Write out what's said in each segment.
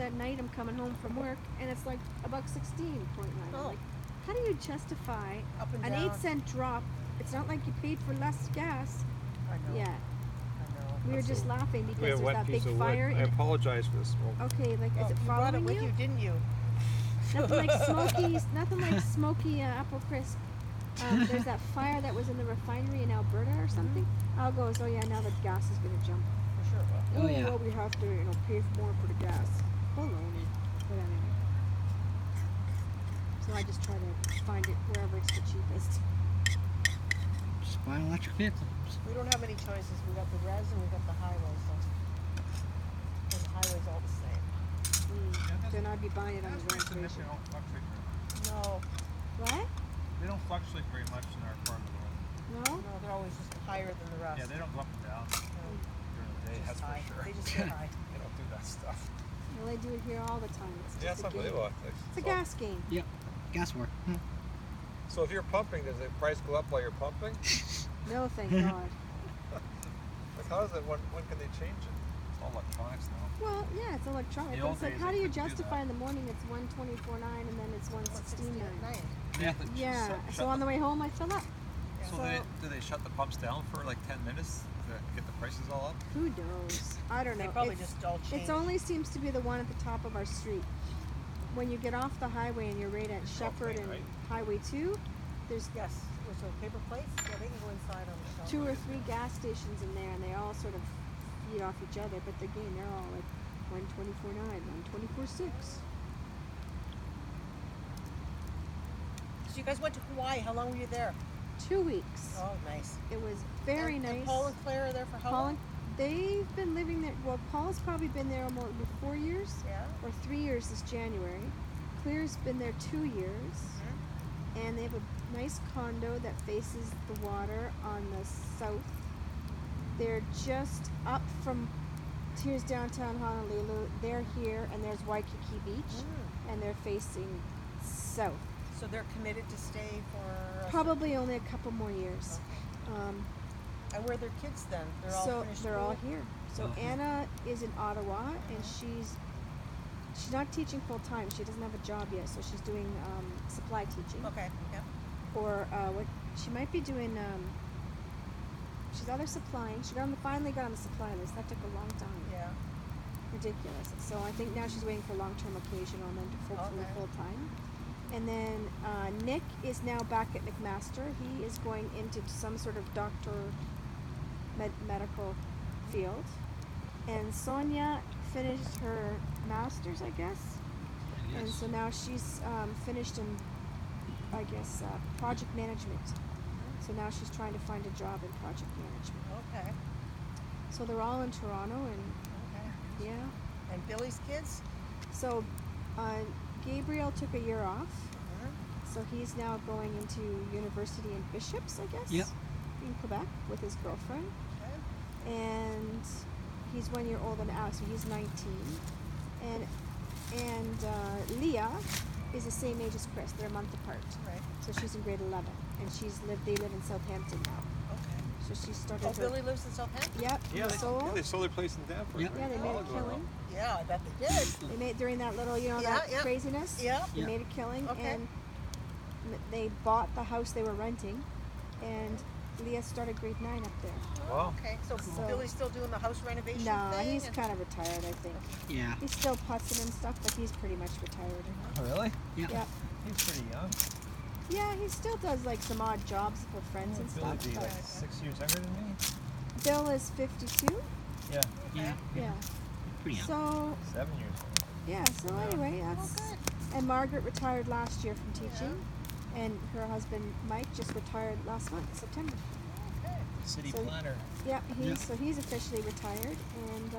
at night I'm coming home from work and it's like $1.16.9. Oh. Like, how do you justify Up and an down. 8-cent drop? It's not like you paid for less gas. I know. Yeah. I know. We were That's just a- laughing We because have there's one that big piece of wood. fire. I And apologize for the smoke. okay, like is it You brought it following with you? you, didn't you? Nothing like smoky apple crisp. There's that fire that was in the refinery in Alberta or something. Al goes, oh yeah, now the gas is gonna jump. For sure. Well, Oh, yeah. Well, we have to, pay more for the gas. Baloney. But anyway. So I just try to find it wherever it's the cheapest. Just buy an electric vehicle. we don't have any choices. We got the res and we got the highway, so and the highway's all the same. Then I'd be buying it on the reservation. don't fluctuate very much. No, What? They don't fluctuate very much in our part of the world. No? no, they're always just higher than the rest. Yeah, they don't go up and down No, during the day, just that's high. for sure. They just get high. They don't do that stuff. Well, they do it here all the time. It's Yeah, just it's a game. unbelievable. It's a gas game. Gas war. So if you're pumping, does the price go up while you're pumping? No, thank God. Like how is it? When can they change it? It's all electronics now. Well, yeah, it's electronic. The But old it's like, days how they do you couldn't do justify that. in the morning it's 124.9 and then it's 116.9? 169. Yeah. So on the way home, I fill up. So do they shut the pumps down for like 10 minutes to get the prices all up? Who knows? I don't know. They probably It's- just all change. It only seems to be the one at the top of our street. When you get off the highway and you're right at Shepherd and right? Highway 2, there's Yes. Was there paper plates? Yeah, they can go inside on the shelf. 2 or 3 gas stations in there, and they all sort of feed off each other. But again, they're all like 124.9, 124.6. So you guys went to Hawaii. How long were you there? 2 weeks. Oh, nice. It was very nice. And Paul and Claire are there for how Paul long? and they've been living there. Well, Paul's probably been there almost 4 years Yeah. or 3 years this January. Claire's been there 2 years, and they have a nice condo that faces the water on the south. They're just up from here's downtown Honolulu. They're here, and there's Waikiki Beach, and they're facing south. So they're committed to stay for. Probably only a couple more years. And where are their kids then? They're all So finished they're school? all here. So Okay. Anna is in Ottawa, and she's not teaching full time. She doesn't have a job yet, so she's doing supply teaching. Okay. Yeah. Or what she might be doing. She's either supplying. Finally got on the supply list. That took a long time. Yeah. Ridiculous. So I think now she's waiting for long-term occasional and then to hopefully Okay. full time. And then Nick is now back at McMaster. He is going into some sort of medical field. And Sonia finished her master's, I guess. And so now she's finished in, I guess, project management. So now she's trying to find a job in project management. Okay. So they're all in Toronto, and Okay. yeah. And Billy's kids? So Gabriel took a year off. So he's now going into university in Bishops, I guess. Yep. In Quebec with his girlfriend. Okay. And he's 1 year older than Alex, so he's 19. And Leah is the same age as Chris. They're a month apart. Right. So she's in grade 11, and they live in Southampton now. Okay. So she started. Oh, Billy lives in Southampton? Yep. Yeah, they sold. they sold their place in Danforth. Yep. right? Yeah, they made a Long ago. killing. Yeah, I bet they did. They made during that little, Yeah, that yeah. craziness. Yeah. They Yeah. made a killing, Okay. and they bought the house they were renting, and Leah started grade 9 up there. Wow. Okay. So, So- Billy's still doing the house renovation Nah, thing? he's and- kind of retired, I think. Yeah. He's still putzing and stuff, but he's pretty much retired. Oh, really? Yeah. Yep. He's pretty young. Yeah, he still does like some odd jobs for friends and Billy stuff. be But like 6 years younger than me. Bill is 52. Yeah, Yeah. Yeah. Pretty young. So 7 years. yeah. So anyway, that's. good. And Margaret retired last year from teaching, and her husband Mike just retired last month, September. Okay. City So- planner. Yeah, Yeah. he's officially retired, and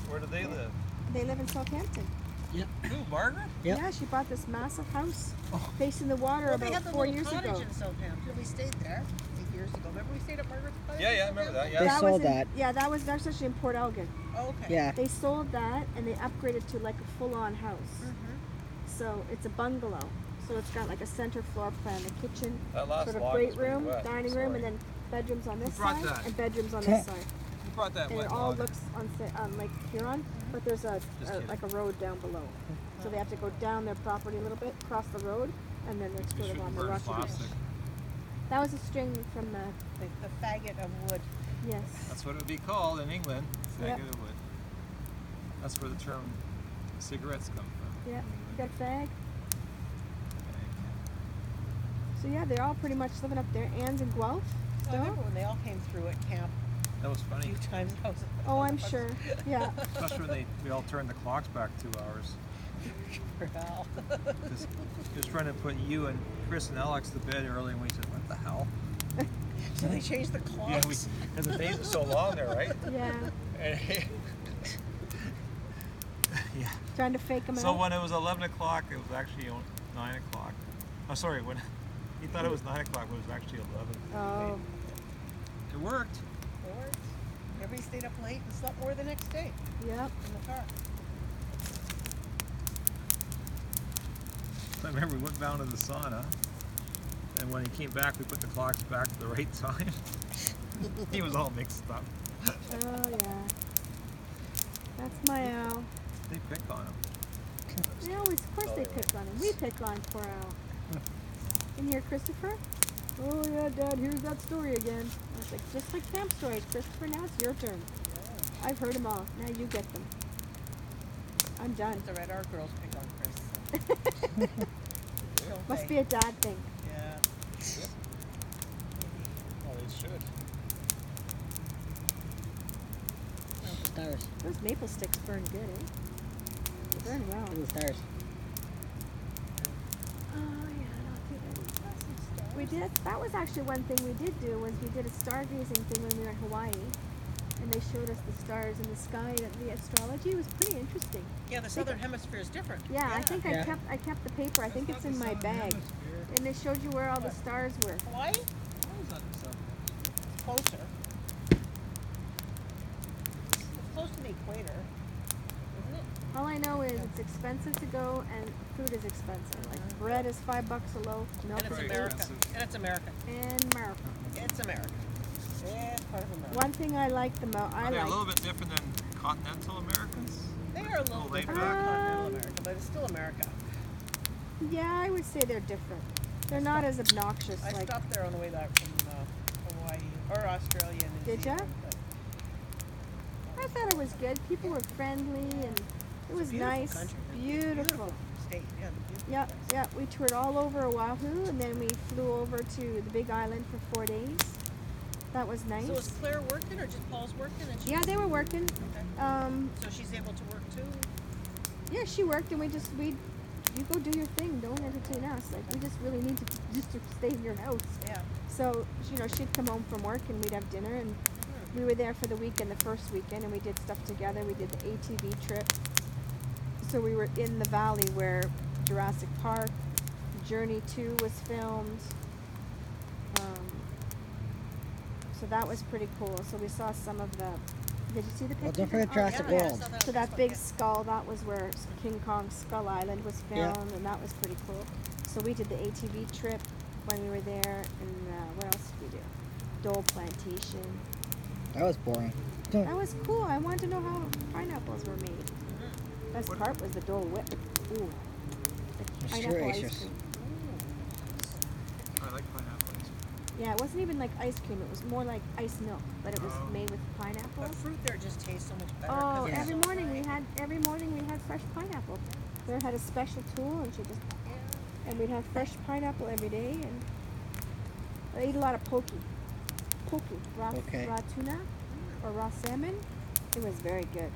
Where do they live? they live in Southampton. Yep. Who, Margaret? Yep. Yeah, she bought this massive house facing the water Well, they about had the 4 little years cottage ago. in Southampton. We stayed there 8 years ago. Remember we stayed at Margaret's cottage? Yeah, in yeah, I remember that. Southampton? Yeah. They That was sold in- that. Yeah, that's actually in Port Elgin. Oh, okay. Yeah. They sold that and they upgraded to like a full-on house. Mm-hmm. So it's a bungalow. So it's got like a center floor plan, a kitchen, That last sort of log great was pretty room, wet. dining room, and then bedrooms on this brought side that? and bedrooms on this side. Who brought that And wet it all log? looks on Lake Huron. but there's Just kidding. like a road down below. So they have to go down their property a little bit, cross the road, and then they're We sort of shouldn't on the burn rocky plastic. beach. That was a string from the The faggot of wood. yes. That's what it would be called in England. Yep. Faggot of wood. That's where the term cigarettes come from. Yeah, you got a fag. So yeah, they're all pretty much living up there. Anne's in Guelph I still. remember when they all came through at camp That was a funny, few times. Oh, I'm sure. Yeah. especially when we all turned the clocks back 2 hours. Wow. Just trying to put you and Chris and Alex to bed early, and we said, "What the hell?" So they changed the clocks. Yeah, because the days are so long there, right? Yeah. And yeah. Trying to fake them So out. when it was 11 o'clock, it was actually 9 o'clock. Oh, sorry, when he thought it was 9 o'clock, but it was actually 11. Oh. It worked. It worked. Everybody stayed up late and slept more the next day Yep. in the car. I remember we went down to the sauna, and when he came back, we put the clocks back to the right time. He was all mixed up. Oh yeah. That's my Al. They pick on him. They always, of course, they pick on him. We pick on poor Al. And here, Christopher. Oh yeah, Dad. Here's that story again. I was like, just like camp stories, Christopher. Now it's your turn. I've heard them all. Now you get them. I'm done. It's alright, our girls pick on Chris. Don't Must they? be a dad thing. Yeah. Well, they should. Stars. Those maple sticks burn good, eh? They burn well. Look at the stars. Oh yeah, I don't think I did pass some stars. We did. That was actually one thing we did do was we did a stargazing thing when we were in Hawaii, and they showed us the stars in the sky. And the astrology was pretty interesting. Yeah, the southern hemisphere is different. Yeah, I think Yeah. I kept the paper. I think it's in my bag, and they showed you where all the What? stars were. Hawaii? It's closer. It's close to the equator, isn't it? All I know is it's expensive to go, and food is expensive. Like bread is $5 a loaf, milk And it's is Very America. expensive. And it's America. and America. It's America. It's part of America. One thing I like the most, I Are they a like. little bit different than continental Americans? They are a little laid different back. than continental America, but it's still America. Yeah, I would say they're different. They're not as obnoxious. I like stopped there on the way back from Hawaii or Australia and New Did ya? Zealand. but I thought it was good. People were friendly, and it was beautiful nice. country. Beautiful. State, yeah. Beautiful Yeah, place. yeah. We toured all over Oahu, and then we flew over to the Big Island for 4 days. That was nice. So is Claire working or just Paul's working? And Yeah, they were working. Okay. So she's able to work too? Yeah, she worked, and we you go do your thing. Don't entertain us. Like we just really need to just to stay in your house. Yeah. So she'd come home from work, and we'd have dinner, and we were there for the weekend, the first weekend, and we did stuff together. We did the ATV trip. So we were in the valley where Jurassic Park, Journey 2 was filmed. So that was pretty cool. So we saw some of the. Did you see the picture? Well, don't forget Oh, Jurassic yeah. World. So that big skull, that was where King Kong's Skull Island was Yeah. filmed, and that was pretty cool. So we did the ATV trip when we were there, and what else did we do? Dole Plantation. That was boring. That was cool. I wanted to know how pineapples were made. Best part was the Dole Whip. Ooh. The It's pineapple ice delicious. cream. I like pineapple ice cream. Yeah, it wasn't even like ice cream. It was more like ice milk, but it was Oh. made with pineapples. But fruit there just tastes so much better. Oh, 'cause it's every so morning we dry. had fresh pineapple. Claire had a special tool, and and we'd have fresh pineapple every day. And I ate a lot of poke, raw Okay. tuna or raw salmon. It was very good.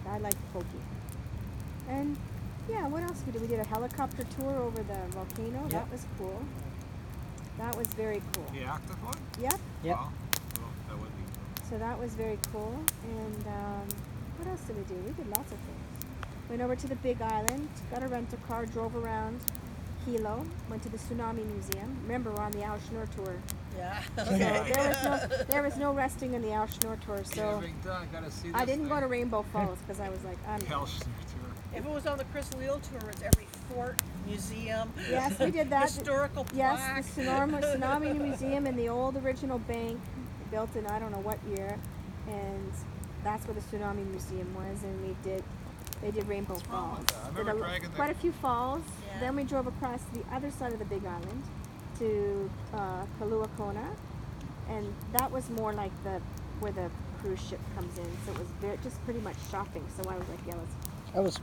I liked poke. And yeah, what else we did? We did a helicopter tour over the volcano. Yep. That was cool. That was very cool. The active one? Yep. Yep. Wow. Well, that would be cool. So that was very cool. And what else did we do? We did lots of things. Went over to the Big Island, got a rental car, drove around Hilo, went to the Tsunami Museum. Remember, we're on the Al Schnur tour. Yeah. So there was no resting in the Al Schnur tour. Get So everything done. Gotta see this I didn't go thing. to Rainbow Falls because I was like, I'm. Kelch tour. If it was on the Chris Leal tour, it's every fort, museum. Yes, we did that. Historical Yes, plaque. the Tsunami Museum and the old original bank built in I don't know what year, and that's where the tsunami museum was, and they did Rainbow What's wrong Falls. with that? I remember Did dragging the- quite a few falls. Yeah. Then we drove across to the other side of the Big Island to Kailua Kona, and that was more like where the cruise ship comes in. So it was just pretty much shopping. So I was like, yeah,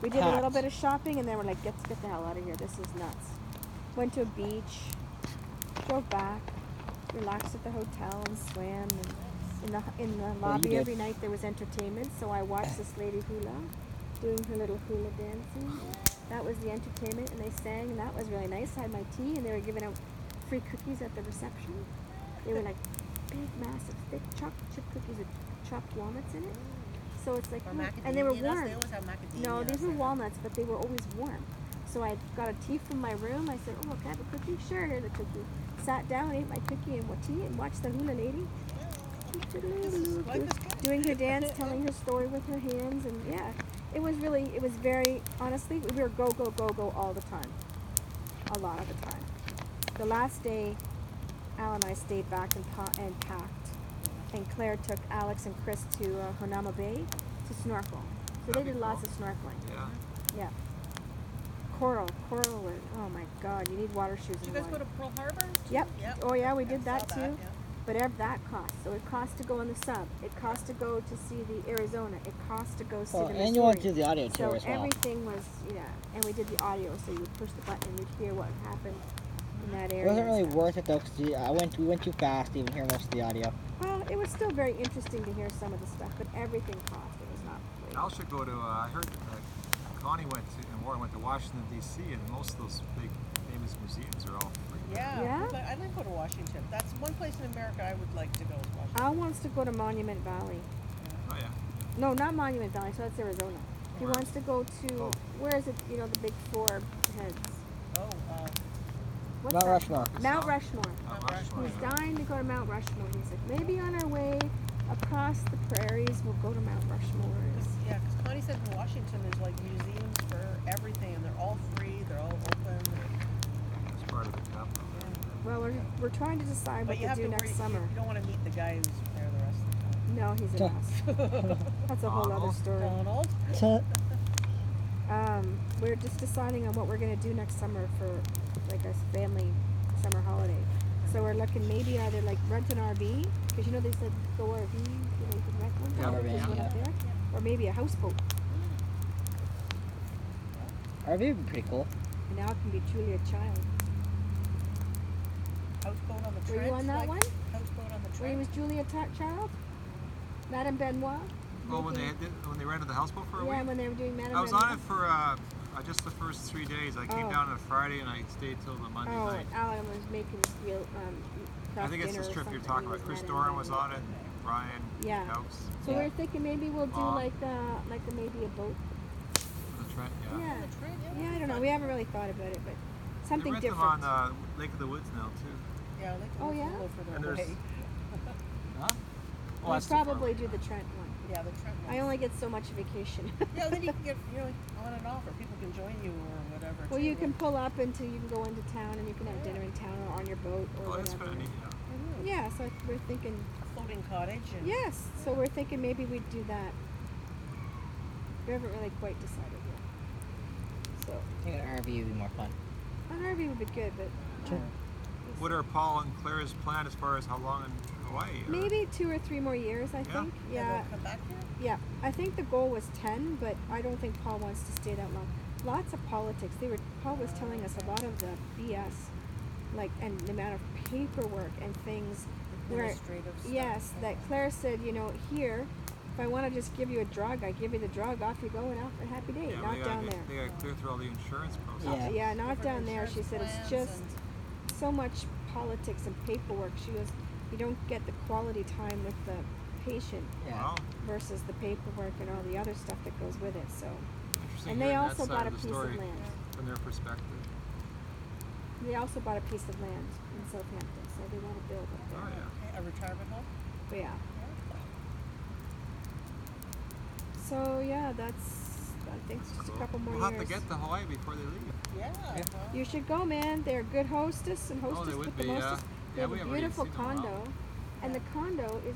we did a little bit of shopping, and then we're like, let's get the hell out of here. This is nuts. Went to a beach, drove back, relaxed at the hotel, and swam. And in the lobby did. every night there was entertainment. So I watched this lady hula, doing her little hula dancing. That was the entertainment, and they sang, and that was really nice. I had my tea, and they were giving out free cookies at the reception. They were like big, massive, thick chocolate chip cookies with chopped walnuts in it. So it's like, Or oh, macadamia and they were nuts. warm. They always have macadamia No, nuts these were in it. walnuts, but they were always warm. So I got a tea from my room. I said, oh, can I have a cookie? Sure, here's a cookie. Sat down, ate my cookie and tea, and watched the hula lady Life is good. doing her dance, telling her story with her hands, and yeah, it was very, honestly, we were go, go, go, go all the time. A lot of the time. The last day, Al and I stayed back and packed, and Claire took Alex and Chris to Honama Bay to snorkel. So they That'd be did lots cool. of snorkeling. Yeah. Yeah. Coral, oh my God, you need water shoes Did in you guys the go to water. Pearl Harbor? Yep. Yep. Oh yeah, we I did saw that too. yeah. But that costs. So it costs to go on the sub. It costs to go to see the Arizona. It costs to go see Well, the Missouri. and you went to the audio So tour as well. everything was, and we did the audio. So you push the button and you'd hear what happened in that It area. wasn't and really stuff. worth it though, because we went too fast to even hear most of the audio. Well, it was still very interesting to hear some of the stuff, but everything cost. It was not free. Al should go to. I heard that Connie went to and Warren went to Washington D.C. and most of those big famous museums are all free. Yeah. Yeah? But I'd like to go to Washington. That's one place in America I would like to go is Washington. Al wants to go to Monument Valley. Oh yeah. No, not Monument Valley. So that's Arizona. He Where? wants to go to Oh. where is it? The big four heads. Oh, What's Mount that? Rushmore. Mount Rushmore. Mount Rushmore. He's dying to go to Mount Rushmore. He's like, maybe on our way across the prairies, we'll go to Mount Rushmore. yeah, because Connie said in Washington there's like museums for everything, and they're all free, they're all open. It's part of the capital. Well, we're trying to decide But what you to have do to next worry, summer. you don't want to meet the guy who's there the rest of No, he's a mess. That's a whole other Donald? the story. time. Donald? We're just deciding on what we're gonna do next summer for like a family summer holiday. So we're looking maybe either like rent an RV, because they said go RV, you can rent one. Yeah, there's RV, one up there, or maybe a houseboat. RV would be pretty cool. And now it can be truly a child. Houseboat on the Were Trent? you on that like, one? Houseboat on the Where he Trent? was Julia Child? Madame Benoit? Well, when they rented the houseboat for a Yeah, week. when they were doing Madame I was Benoit. on it for just the first 3 days. I came Oh. down on a Friday and I stayed till the Monday Oh, night. Alan was making this real I craft think it's dinner this or trip you're something talking with about. Chris Madame Doran was Benoit. on it. Brian. Yeah. House. So Yeah. we're thinking maybe we'll do Mom. like maybe a boat. The Trent. Yeah. Yeah. On the Trent, Yeah, I don't know. We haven't really thought about it, but They something rent different. them on Lake of the Woods now too. Yeah, like Oh, yeah? a little further And there's- away. Huh? We'll that's too far probably away. do the Trent one. Yeah, the Trent one. I only get so much vacation. Yeah, then you can get on and off, or people can join you or whatever. Well, too. you can pull up until you can go into town, and you can have dinner in town or on your boat or Oh, that's whatever. kind of neat. Yeah. Yeah, so we're thinking. A floating cottage. And Yes, so we're thinking maybe we'd do that. We haven't really quite decided yet. So I think an RV would be more fun. an RV would be good, but What are Paul and Claire's plan as far as how long in Hawaii? Or- maybe 2 or 3 more years. I think. And Yeah. they'll come back here? Yeah, I think the goal was 10, but I don't think Paul wants to stay that long. Lots of politics. Paul was telling us a lot of the BS, and the amount of paperwork and things where, Administrative stuff. yes, that Claire said, here, if I want to just give you a drug, I give you the drug, off you go, and off a happy day. Yeah, Not down there. They got to clear through all the insurance process. Yeah. Yeah, not Different down there. She said insurance it's plans just so much politics and paperwork. She goes, you don't get the quality time with the patient Yeah. Wow. versus the paperwork and all the other stuff that goes with it. So, Interesting. and they hearing also that side bought a of the piece story of land. from their perspective. They also bought a piece of land in Southampton, so they want to build up there. Oh yeah. Okay, a retirement home? But yeah. So yeah, I think just a Cool. couple more We'll years. have to get to Hawaii before they leave. Yeah. Yeah. Well, You should go, man. They're a good hostess and hostess Oh, they with would the be, yeah. mostest. They Yeah, have we a haven't even beautiful seen them condo, out. and the condo is.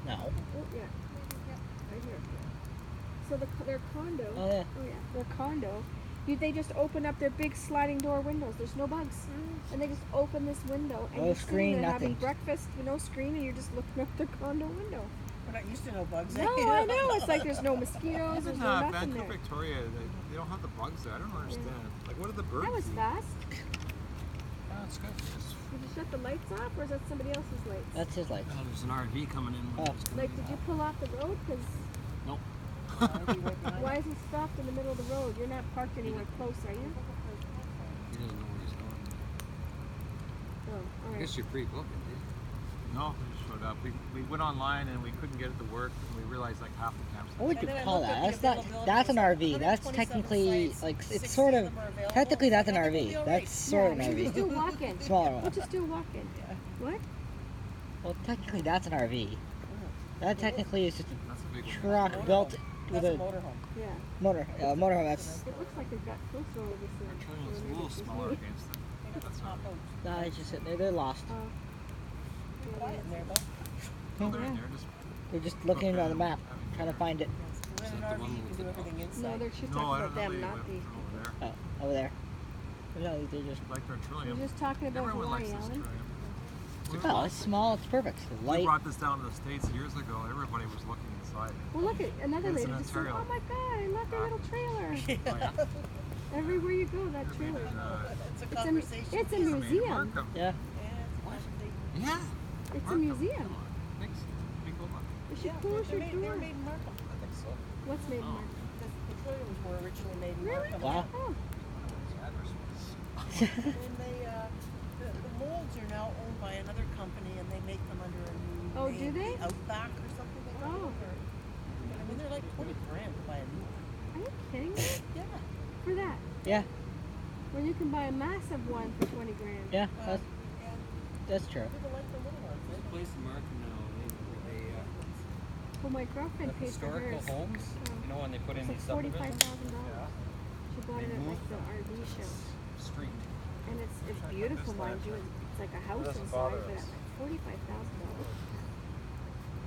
No. Oh, yeah. right here. So their condo. Oh yeah. Oh yeah, their condo. They just open up their big sliding door windows. There's no bugs, and they just open this window and No you're sitting screen, there having nothing. breakfast with no screen, and you're just looking out their condo window. We're not used to no bugs. No, I know. It's like there's no mosquitoes. There's Even no nothing Vancouver, there. Victoria, they don't have the bugs there. I don't understand. Like, what are the birds That was eat? fast. Yeah, it's good. Did you shut the lights off, or is that somebody else's lights? That's his light. Oh, there's an RV coming in. Oh. Like, did you pull off the road? Because why is he stopped in the middle of the road? You're not parked anywhere close, are you? He doesn't know where he's going. Oh, all I right. guess you're pre-booking, dude. No, we just showed up. We went online and we couldn't get it to work, and we realized like half the campsite. What would And you then I call looked that? up the That's not. availability, That's an it's RV. like That's 127 technically sites, like 60 it's sort of. them are available. Technically, that's an I think we'll RV. be all That's right. sort of Yeah, an we'll just do RV. walk-in. Smaller We'll one. just do walk-in. Yeah. What? Well, technically, that's an RV. That technically is just That's a big a one. truck built with That's a a motorhome. Yeah. motorhome. That's. It looks like they've got closer over this one. Trillium's a little smaller against it. They got That's the top not. boats. Nah, it's just sitting there. They're lost. Oh. Quiet in there, though. No, they're in there. Just They're just looking on the map, trying to find it. We're in an that the RV, one you with can do the everything box? No, inside. she's no, talking I about don't know. them, They not went the. from over there. Oh, over there. No, they're just. Like their We're Trillium. just talking about Everyone Hawaii, likes this Alan. Trillium. Oh, it's small. It's perfect. We Light. brought this down to the States years ago. Everybody was looking inside. Well, look at another It's lady in just said, Ontario. "Oh my God, I love their little trailer." Oh, yeah. Everywhere you go, that They're made trailer. in, It's a It's a, conversation. it's a these are made in museum. Markham. Yeah. Yeah, it's a conversation. Yeah. It's a Markham. museum. Come on. Thanks. Big old one. You should Yeah, close they're your made, they door. were made in Markham. I think so. What's made in Oh. there? The Trilliums were originally made in Really? Markham. Wow. Oh, And they, the molds are now owned by another company, and they make them under a new Oh, name, do they? the Outback or something. They call Oh. it, or, I mean, they're like 20 grand to buy a new one. are you kidding me? Yeah. For that? Yeah. When you can buy a massive one for 20 grand. Yeah. Well, That's yeah. that's true. People like the little ones. There's a place in Markham now. They Well, my girlfriend the paid for historical hers. homes. You know when they put in It's these like subdivisions. $45,000. She bought it at like the RV show. Street. And it's beautiful, mind you. It's like a house doesn't inside, bother but us. at like $45,000.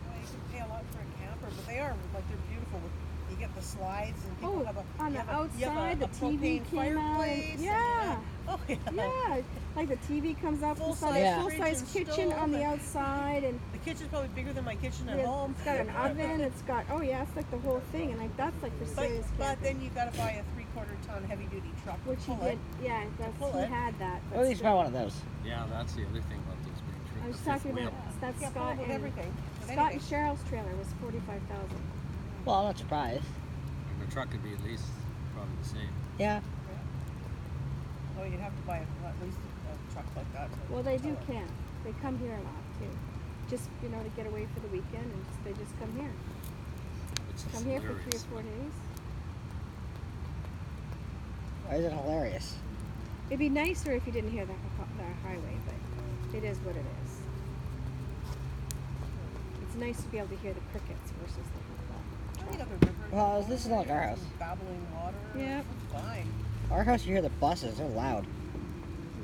Well, you can pay a lot for a camper, but they are like they're beautiful. You get the slides, and people Oh, have a on you the have a- you have outside, the a TV propane came out. fireplace, and, Yeah. Oh yeah. Yeah, like the TV comes out from Full-size the Yeah. full-size fridge and kitchen on stove the and- outside, and The kitchen's probably bigger than my kitchen at yeah, home. it's got an oven. It's got it's like the whole thing, and like that's like for But, serious but camping. then you got to buy a 3/4 ton heavy duty truck. to Which he pull did, it. yeah. That's pull he it. had that. Or at least buy one of those. Yeah, that's the other thing about those big I trucks. was talking about that's Yeah, pull Scott it with and everything. With Scott and anything. Cheryl's trailer was 45,000. Well, I'm not surprised. And the truck could be at least probably the same. Yeah. Oh, you'd have to buy at least a truck like that. to Well, they do tow it. camp. They come here a lot too. Just to get away for the weekend, and they just come here. It's Come here for 3 hilarious. or 4 days. Why is it hilarious? It'd be nicer if you didn't hear the highway, but it is what it is. It's nice to be able to hear the crickets versus the I mean, up a river. Well, this is not like our house. Babbling water. Yep. It's fine. Our house, you hear the buses. They're loud.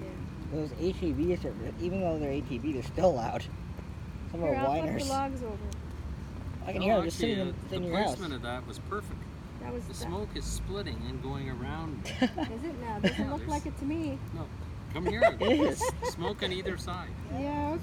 yeah. Those ATVs, even though they're ATV, they're still loud. Some Here, are I'll flip whiners. the logs over. I can No, hear them just actually, sitting in the your house. placement of that was perfect. That was The that. smoke is splitting and going around. Is it now? Doesn't look there's- like it to me. No, come here. It is. Smoke on either side. Yeah. Okay.